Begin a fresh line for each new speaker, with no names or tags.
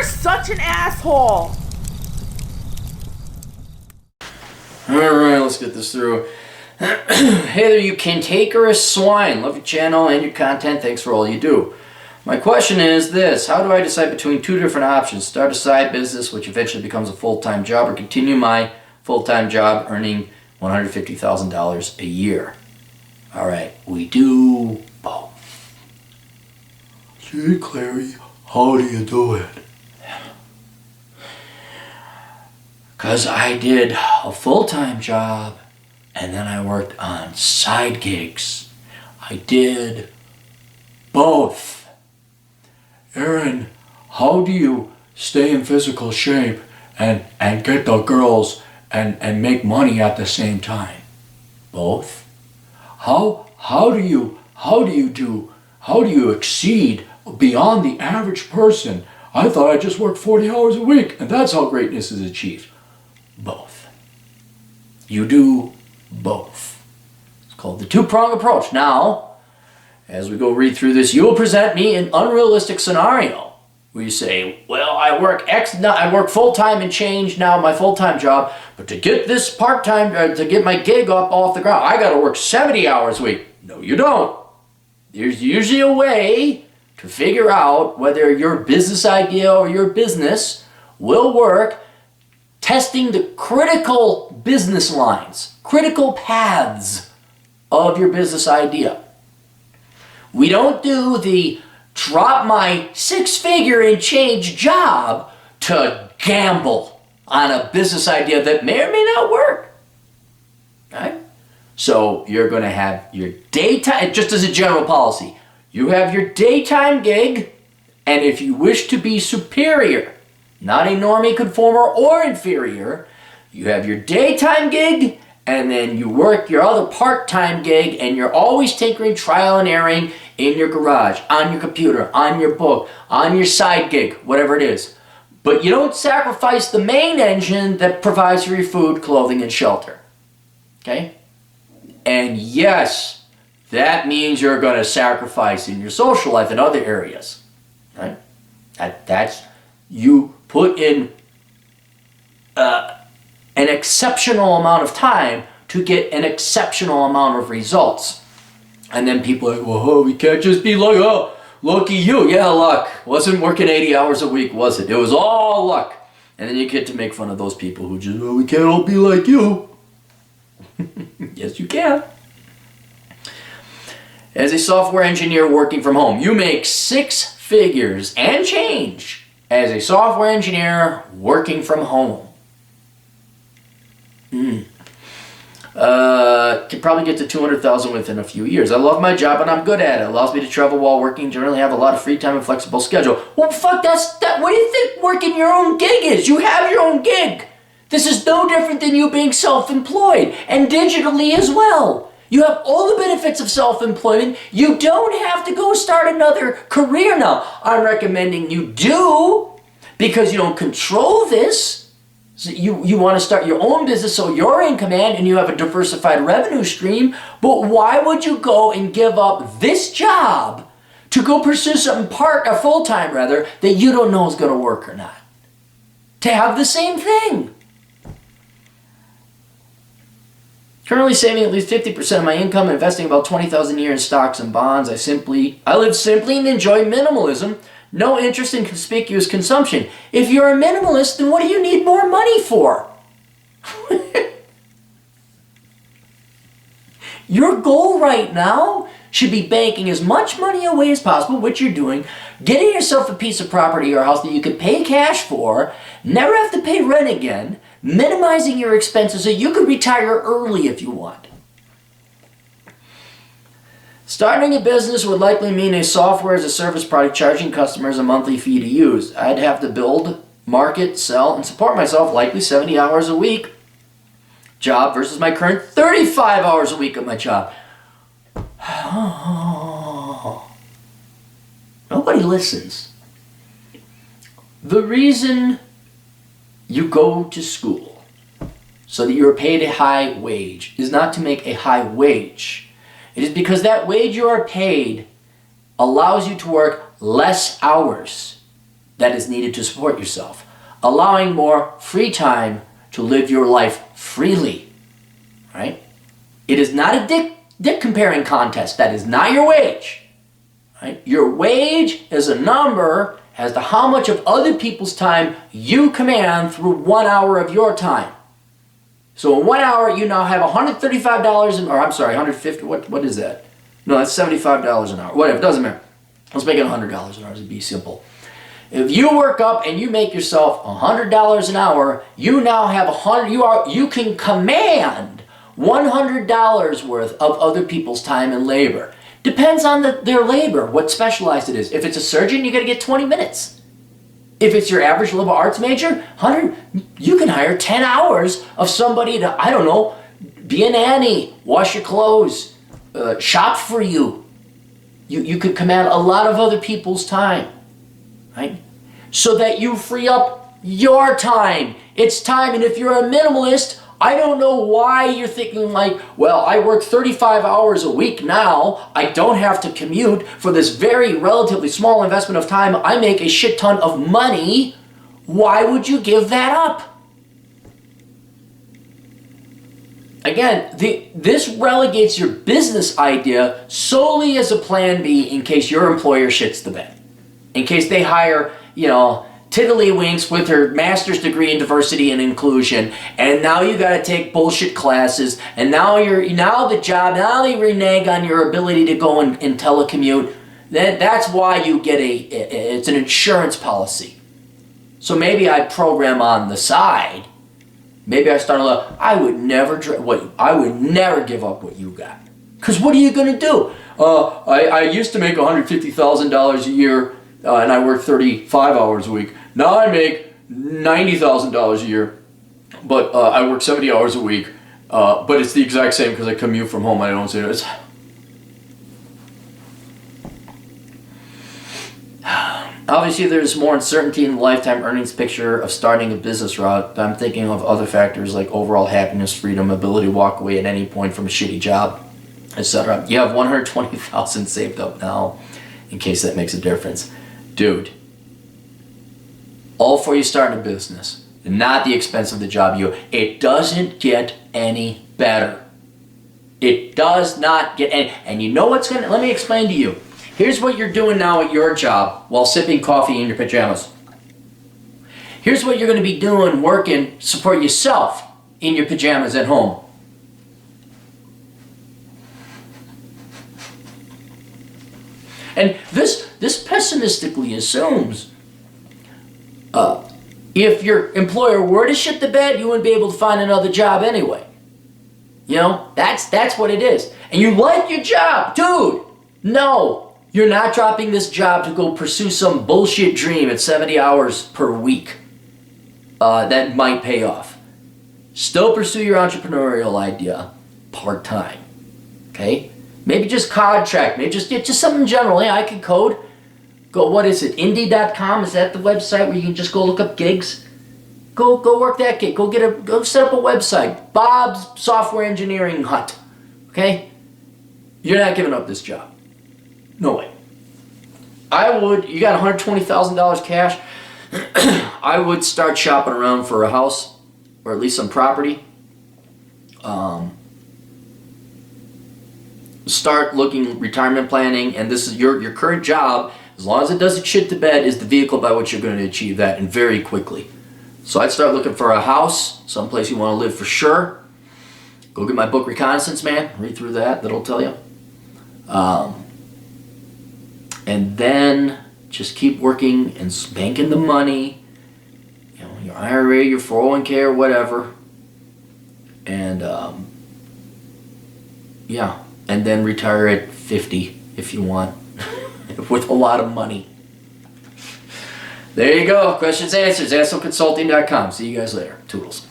You're such an asshole!
Alright, let's get this through. Hey there, you cantankerous swine. Love your channel and your content. Thanks for all you do. My question is this: how do I decide between two different options? Start a side business, which eventually becomes a full-time job, or continue my full-time job earning $150,000 a year? Alright, we do both.
Gee, Clary, how do you do it?
Because I did a full-time job and then I worked on side gigs. I did both.
Aaron, how do you stay in physical shape and get the girls and make money at the same time?
Both.
How do you exceed beyond the average person? I thought I just worked 40 hours a week, and that's how greatness is achieved.
Both. You do both. It's called the two-prong approach. Now, as we go read through this, you will present me an unrealistic scenario where you say, well, I work full-time and change now, my full-time job, but to get this part-time, to get my gig up off the ground, I got to work 70 hours a week. No, you don't. There's usually a way to figure out whether your business idea or your business will work, testing the critical business lines, critical paths of your business idea. We don't do the drop my six-figure and change job to gamble on a business idea that may or may not work. Right? So you're going to have your daytime, just as a general policy, you have your daytime gig, and if you wish to be superior, not a normie, conformer, or inferior, you have your daytime gig, and then you work your other part-time gig, and you're always tinkering, trial and erroring in your garage, on your computer, on your book, on your side gig, whatever it is. But you don't sacrifice the main engine that provides for your food, clothing, and shelter. Okay? And yes, that means you're going to sacrifice in your social life in other areas. Right? That's, you put in an exceptional amount of time to get an exceptional amount of results. And then people are like, well, we can't just be like, oh, lucky you. Yeah, luck. Wasn't working 80 hours a week, was it? It was all luck. And then you get to make fun of those people who just, well, we can't all be like you. Yes, you can. As a software engineer working from home, you make six figures and change as a software engineer working from home. Can probably get to 200,000 within a few years. I love my job and I'm good at it. It allows me to travel while working, generally have a lot of free time and flexible schedule. Well, fuck, that. What do you think working your own gig is? You have your own gig. This is no different than you being self-employed, and digitally as well. You have all the benefits of self-employment. You don't have to go start another career now. I'm recommending you do, because you don't control this. So you want to start your own business so you're in command and you have a diversified revenue stream. But why would you go and give up this job to go pursue something full-time rather, that you don't know is going to work or not? To have the same thing. Currently saving at least 50% of my income, investing about $20,000 a year in stocks and bonds. I live simply and enjoy minimalism. No interest in conspicuous consumption. If you're a minimalist, then what do you need more money for? Your goal right now should be banking as much money away as possible, which you're doing, getting yourself a piece of property or house that you can pay cash for, never have to pay rent again, minimizing your expenses so you can retire early if you want. Starting a business would likely mean a software as a service product charging customers a monthly fee to use. I'd have to build, market, sell, and support myself likely 70 hours a week job versus my current 35 hours a week at my job. Nobody listens. The reason you go to school so that you're paid a high wage is not to make a high wage. It is because that wage you are paid allows you to work less hours that is needed to support yourself, allowing more free time to live your life freely, right? It is not a dick comparing contest. That is not your wage, right? Your wage is a number as to how much of other people's time you command through 1 hour of your time. So in 1 hour, you now have $135, or I'm sorry, 150, what is that? No, that's $75 an hour. Whatever, it doesn't matter. Let's make it $100 an hour to be simple. If you work up and you make yourself $100 an hour, you now have you can command $100 worth of other people's time and labor. Depends on their labor, what specialized it is. If it's a surgeon, you got to get 20 minutes. If it's your average liberal arts major, you can hire 10 hours of somebody to, I don't know, be a nanny, wash your clothes, shop for you. You could command a lot of other people's time, right? So that you free up your time. It's time, and if you're a minimalist, I don't know why you're thinking like, well, I work 35 hours a week now. I don't have to commute for this very relatively small investment of time. I make a shit ton of money. Why would you give that up? Again, this relegates your business idea solely as a plan B in case your employer shits the bed. In case they hire, Tiddlywinks with her master's degree in diversity and inclusion, and now you got to take bullshit classes, and now they renege on your ability to go and telecommute. That's why you get it's an insurance policy. So maybe I program on the side. Maybe I start I would never give up what you got. Because what are you going to do? I used to make $150,000 a year, and I work 35 hours a week. Now I make $90,000 a year, but I work 70 hours a week. But it's the exact same because I commute from home. I don't say it. Obviously, there's more uncertainty in the lifetime earnings picture of starting a business route. I'm thinking of other factors like overall happiness, freedom, ability to walk away at any point from a shitty job, etc. You have $120,000 saved up now, in case that makes a difference. Dude, all for you starting a business, not the expense of the job. It doesn't get any better. It does not get any. And you know what's let me explain to you. Here's what you're doing now at your job while sipping coffee in your pajamas. Here's what you're going to be doing, working, support yourself in your pajamas at home. And this pessimistically assumes if your employer were to shit the bed, you wouldn't be able to find another job anyway. That's what it is. And you like your job. Dude, no. You're not dropping this job to go pursue some bullshit dream at 70 hours per week that might pay off. Still pursue your entrepreneurial idea part-time, okay? Maybe just contract, maybe just something general. Hey, I can code. Go, what is it, Indie.com? Is that the website where you can just go look up gigs? Go work that gig. Go set up a website. Bob's Software Engineering Hut, okay? You're not giving up this job. No way. You got $120,000 cash. I would start shopping around for a house, or at least some property. Start looking retirement planning, and this is your current job, as long as it doesn't shit the bed, is the vehicle by which you're going to achieve that, and very quickly. So I'd start looking for a house, someplace you want to live for sure. Go get my book, Reconnaissance Man. Read through that. That'll tell you. And then just keep working and banking the money, your IRA, your 401k, or whatever. And and then retire at 50 if you want, with a lot of money. There you go. Questions, answers. AstroConsulting.com. See you guys later. Toodles.